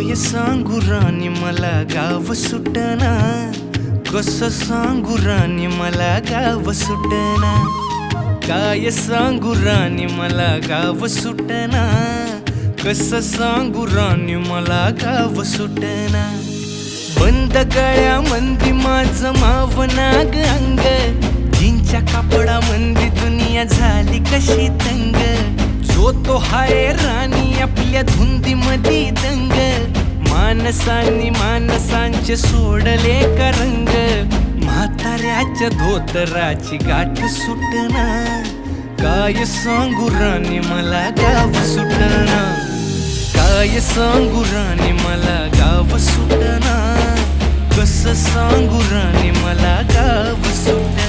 काय सांगू राणी मला गाव सुटना, कसं सांगू राणी मला गाव सुटना, काय सांगू राणी मला गाव सुटना, कसं सांगू राणी मला गाव सुटना। बंद गळ्यामंदी माझं मावनाग अंग, जीनच्या कापडामंदी दुनिया झाली कशी तंग, जो तो हाय राणी आपल्या धुंदीमधी दंग, माणसांनी माणसांचे सोडले का रंग, म्हाताऱ्याच्या धोतराची गाठ सुटना, काय सांगू राणी मला गाव सुटना, काय सांगू राणी मला गाव सुटना, कसं सांगू राणी मला गाव सुटना।